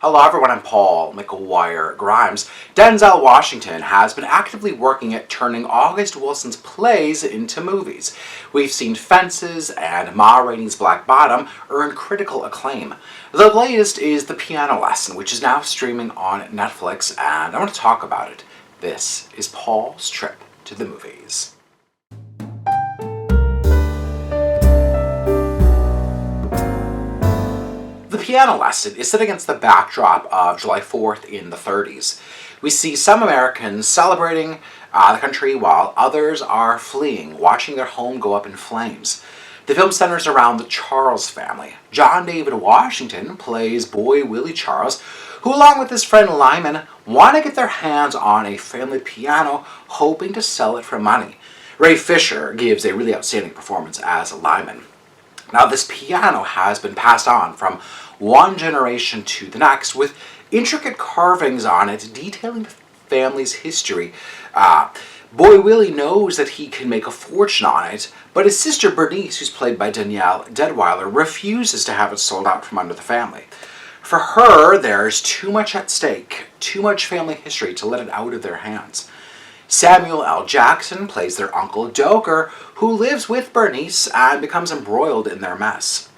Hello everyone, I'm Paul McGuire Grimes. Denzel Washington has been actively working at turning August Wilson's plays into movies. We've seen Fences and Ma Rainey's Black Bottom earn critical acclaim. The latest is The Piano Lesson, which is now streaming on Netflix, and I want to talk about it. This is Paul's trip to the movies. The Piano Lesson is set against the backdrop of July 4th in the 30s. We see some Americans celebrating the country while others are fleeing, watching their home go up in flames. The film centers around the Charles family. John David Washington plays Boy Willie Charles, who along with his friend Lyman want to get their hands on a family piano, hoping to sell it for money. Ray Fisher gives a really outstanding performance as Lyman. Now, this piano has been passed on from one generation to the next with intricate carvings on it detailing the family's history. Boy Willie knows that he can make a fortune on it, but his sister Bernice, who's played by Danielle Deadwyler, refuses to have it sold out from under the family. For her, there's too much at stake, too much family history to let it out of their hands. Samuel L. Jackson plays their Uncle Doker, who lives with Bernice and becomes embroiled in their mess.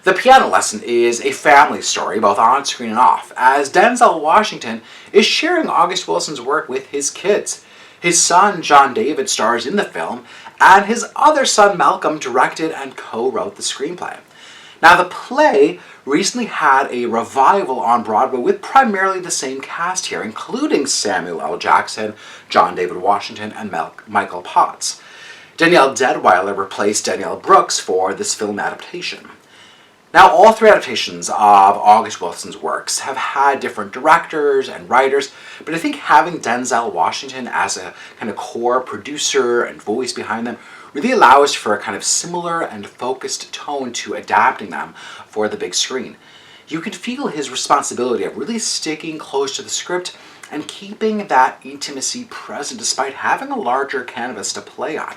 The Piano Lesson is a family story, both on screen and off, as Denzel Washington is sharing August Wilson's work with his kids. His son, John David, stars in the film, and his other son, Malcolm, directed and co-wrote the screenplay. Now, the play recently had a revival on Broadway with primarily the same cast here, including Samuel L. Jackson, John David Washington, and Michael Potts. Danielle Deadwyler replaced Danielle Brooks for this film adaptation. Now, all three adaptations of August Wilson's works have had different directors and writers, but I think having Denzel Washington as a kind of core producer and voice behind them really allows for a kind of similar and focused tone to adapting them for the big screen. You can feel his responsibility of really sticking close to the script and keeping that intimacy present despite having a larger canvas to play on.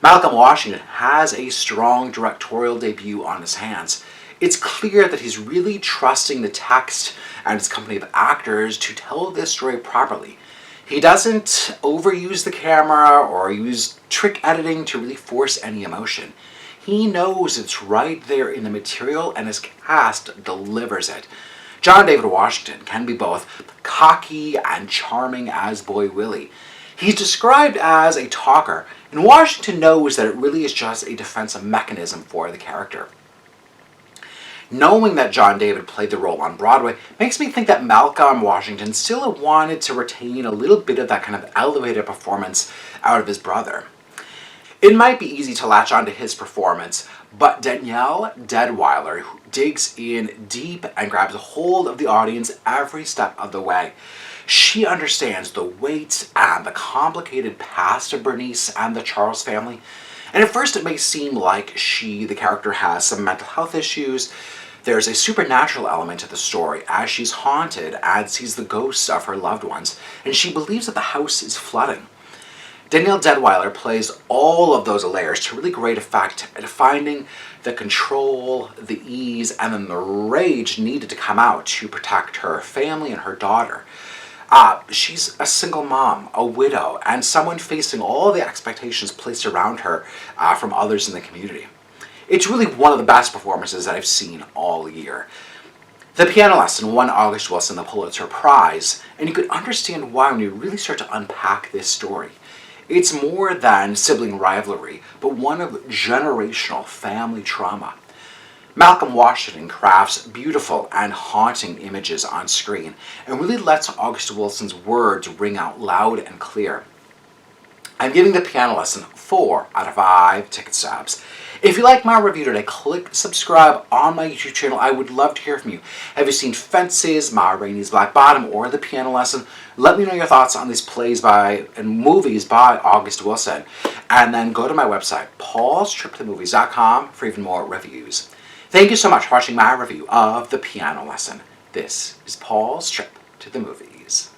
Malcolm Washington has a strong directorial debut on his hands. It's clear that he's really trusting the text and his company of actors to tell this story properly. He doesn't overuse the camera or use trick editing to really force any emotion. He knows it's right there in the material and his cast delivers it. John David Washington can be both cocky and charming as Boy Willie. He's described as a talker, and Washington knows that it really is just a defensive mechanism for the character. Knowing that John David played the role on Broadway makes me think that Malcolm Washington still wanted to retain a little bit of that kind of elevated performance out of his brother. It might be easy to latch onto his performance, but Danielle Deadwyler digs in deep and grabs a hold of the audience every step of the way. She understands the weight and the complicated past of Bernice and the Charles family. And at first it may seem like the character has some mental health issues. There's a supernatural element to the story as she's haunted and sees the ghosts of her loved ones, and she believes that the house is flooding. Danielle Deadwyler plays all of those layers to really great effect at finding the control, the ease, and then the rage needed to come out to protect her family and her daughter. She's a single mom, a widow, and someone facing all the expectations placed around her from others in the community. It's really one of the best performances that I've seen all year. The Piano Lesson won August Wilson the Pulitzer Prize, and you could understand why when you really start to unpack this story. It's more than sibling rivalry, but one of generational family trauma. Malcolm Washington crafts beautiful and haunting images on screen and really lets August Wilson's words ring out loud and clear. I'm giving The Piano Lesson 4 out of 5 ticket stubs. If you like my review today, click subscribe on my YouTube channel. I would love to hear from you. Have you seen Fences, Ma Rainey's Black Bottom, or The Piano Lesson? Let me know your thoughts on these plays and movies by August Wilson. And then go to my website, paulstriptothemovies.com, for even more reviews. Thank you so much for watching my review of The Piano Lesson. This is Paul's Trip to the Movies.